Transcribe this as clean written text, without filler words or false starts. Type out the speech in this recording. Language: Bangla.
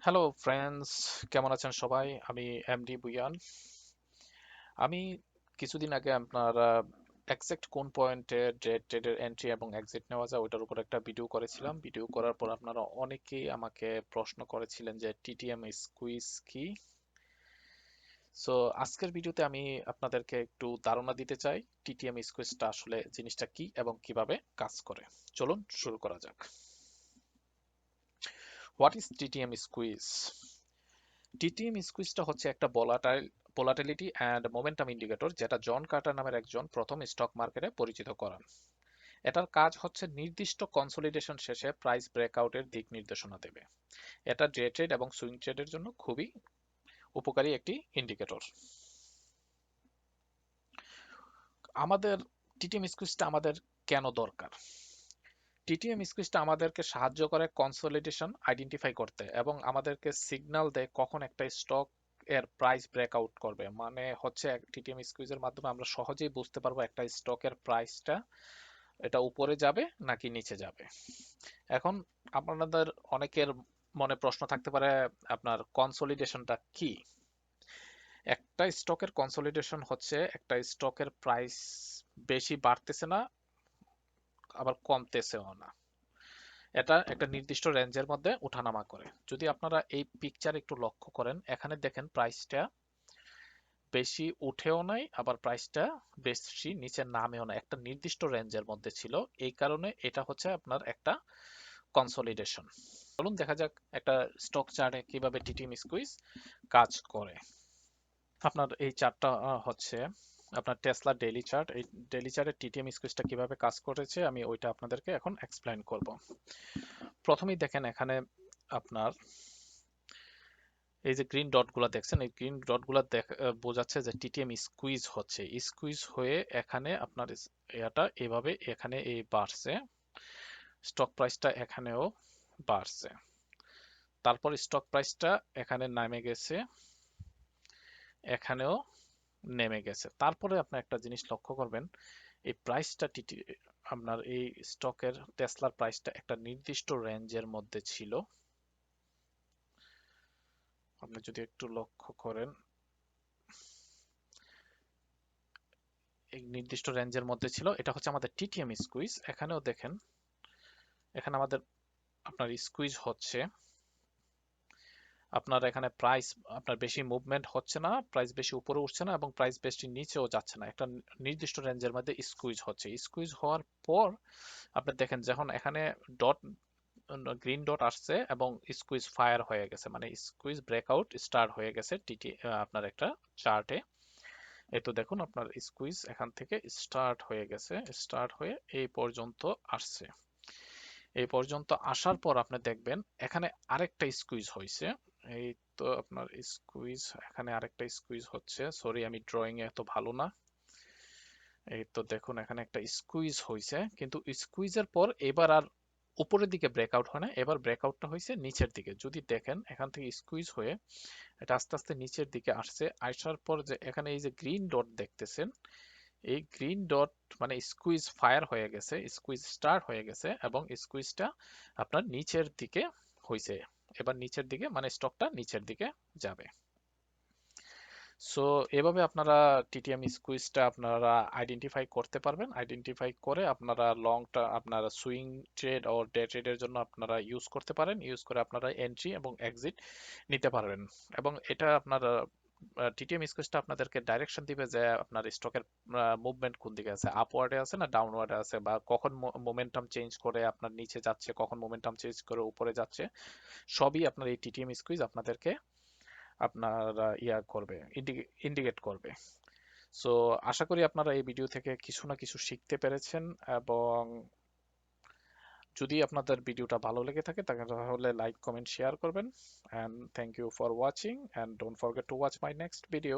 হ্যালো ফ্রেন্ডস, কেমন আছেন সবাই? আমি এমডি বুয়ান। আমি কিছুদিন আগে আপনার এক্সাক্ট কোন পয়েন্টে ট্রেডের এন্ট্রি এবং এক্সিট নেওয়া যায় ওইটার উপর একটা ভিডিও করেছিলাম। ভিডিও করার পর আপনারা অনেকেই আমাকে প্রশ্ন করেছিলেন যে টিটিএম স্কুইজ কি। সো আজকের ভিডিওতে আমি আপনাদেরকে একটু ধারণা দিতে চাই টিটিএম স্কুইজটা আসলে জিনিসটা কি এবং কিভাবে কাজ করে। চলুন শুরু করা যাক। What is TTM squeeze? TTM স্কুইজটা হচ্ছে একটা ভোলাটিলিটি অ্যান্ড মোমেন্টাম ইন্ডিকেটর, যেটা জন কার্টার নামের একজন প্রথম স্টক মার্কেটে পরিচিত করান। এটার কাজ হচ্ছে নির্দিষ্ট কনসলিডেশন শেষে প্রাইস ব্রেকআউটের দিক নির্দেশনা দেবে। এটা ডে ট্রেড এবং সুইং ট্রেডের জন্য খুবই উপকারী একটি ইন্ডিকেটর। আমাদের টিটিএম স্কুইজটা আমাদের কেন দরকার? টিটিএম স্কুইজটা আমাদেরকে সাহায্য করে কনসলিডেশন আইডেন্টিফাই করতে এবং আমাদেরকে সিগন্যাল দেয় কখন একটা স্টক এর প্রাইস ব্রেকআউট করবে। মানে হচ্ছে টিটিএম স্কুইজের মাধ্যমে আমরা সহজেই বুঝতে পারবো একটা স্টকের প্রাইসটা এটা উপরে যাবে নাকি নিচে যাবে। এখন আপনাদের অনেকের মনে প্রশ্ন থাকতে পারে, আপনার কনসলিডেশনটা কি? একটা স্টকের কনসলিডেশন হচ্ছে একটা স্টকের প্রাইস বেশি বাড়তেছে না, আবার কমতেছেও না। এটা একটা নির্দিষ্ট রেঞ্জের মধ্যে ওঠানামা করে। যদি আপনারা এই পিকচার একটু লক্ষ্য করেন, এখানে দেখেন প্রাইসটা বেশি উঠেও নাই, আবার প্রাইসটা বেশি নিচে নামেও না, একটা নির্দিষ্ট রেঞ্জের মধ্যে ছিল। এই কারণে এটা হচ্ছে আপনার একটা কনসলিডেশন। চলুন দেখা যাক একটা স্টক চার্টে কিভাবে টিটিএম স্কুইজ কাজ করে। আপনার এই চার্টটা হচ্ছে আপনার টেসলা ডেইলি চার্ট। এই ডেইলি চার্টে টিটিএম স্কুইজটা কিভাবে কাজ করেছে আমি ওইটা আপনাদেরকে এখন এক্সপ্লেন করব। প্রথমেই দেখেন এখানে আপনার এই যে গ্রিন ডট গুলা দেখছেন, এই গ্রিন ডট গুলা বোঝাচ্ছে যে টিটিএম স্কুইজ হচ্ছে। স্কুইজ হয়ে এখানে আপনার এটা এভাবে এখানে এই বাড়ছে, স্টক প্রাইসটা এখানেও বাড়ছে, তারপর স্টক প্রাইসটা এখানে নেমে গেছে, এখানেও নেমে গেছে। তারপরে আপনি একটা জিনিস লক্ষ্য করবেন, এই প্রাইসটা আপনার এই স্টকের টেসলার প্রাইসটা একটা নির্দিষ্ট রেঞ্জের মধ্যে ছিল। আপনি যদি একটু লক্ষ্য করেন, এই নির্দিষ্ট রেঞ্জের মধ্যে ছিল। এটা হচ্ছে আমাদের টিটিএম স্কুইজ। এখানেও দেখেন, এখানে আমাদের আপনার স্কুইজ হচ্ছে, আপনার এখানে প্রাইস আপনার বেশি মুভমেন্ট হচ্ছে না, প্রাইস বেশি উপরে উঠছে না এবং প্রাইস বেশি নিচেও যাচ্ছে না, একটা নির্দিষ্ট রেঞ্জের মধ্যে স্কুইজ হচ্ছে। স্কুইজ হওয়ার পর আপনি দেখেন যখন এখানে ডট গ্রিন ডট আসছে এবং স্কুইজ ফায়ার হয়ে গেছে, মানে স্কুইজ ব্রেকআউট স্টার্ট হয়ে গেছে আপনার একটা চার্টে। এই তো দেখুন আপনার স্কুইজ এখান থেকে স্টার্ট হয়ে গেছে, স্টার্ট হয়ে এই পর্যন্ত আসছে। এই পর্যন্ত আসার পর আপনি দেখবেন এখানে আরেকটা স্কুইজ হয়েছে। এই তো আপনার স্কুইজ, এখানে আরেকটা স্কুইজ হচ্ছে। সরি, আমি ড্রয়িং এ এত ভালো না। এই তো দেখুন এখানে একটা স্কুইজ হয়েছে, কিন্তু স্কুইজের পর এবার আর উপরের দিকে ব্রেকআউট হয় না, এবার ব্রেকআউটটা হয়েছে নিচের দিকে। যদি দেখেন এখান থেকে স্কুইজ হয়ে এটা আস্তে আস্তে নিচের দিকে আসছে। আসার পর যে এখানে এই যে গ্রিন ডট দেখতেছেন, এই গ্রিন ডট মানে স্কুইজ ফায়ার হয়ে গেছে, স্কুইজ স্টার্ট হয়ে গেছে এবং স্কুইজটা আপনার নিচের দিকে হয়েছে। এবার নিচের দিকে মানে স্টকটা নিচের দিকে যাবে। সো এভাবে আপনারা টিটিএম স্কুইজটা আপনারা আইডেন্টিফাই করতে পারবেন। আইডেন্টিফাই করে আপনারা লংটা আপনারা সুইং ট্রেড ও ডে ট্রেডের জন্য আপনারা ইউজ করতে পারেন। ইউজ করে আপনারা এন্ট্রি এবং এক্সিট নিতে পারবেন। এবং এটা আপনার টিটিএম স্কুইজটা আপনাদেরকে ডাইরেকশন দিবে যে আপনার স্টকের মুভমেন্ট কোন দিকে আছে, আপওয়ার্ডে আছে না ডাউনওয়ার্ডে আছে, বা কখন মোমেন্টাম চেঞ্জ করে আপনার নিচে যাচ্ছে, কখন মোমেন্টাম চেঞ্জ করে উপরে যাচ্ছে। সবই আপনার এই টিটিএম স্কুইজ আপনাদেরকে আপনার ইয়া করবে, ইন্ডিকেট করবে। সো আশা করি আপনারা এই ভিডিও থেকে কিছু না কিছু শিখতে পেরেছেন। এবং যদি আপনাদের ভিডিওটা ভালো লেগে থাকে তাহলে লাইক কমেন্ট শেয়ার করবেন। And thank you for watching, and don't forget to watch my next video.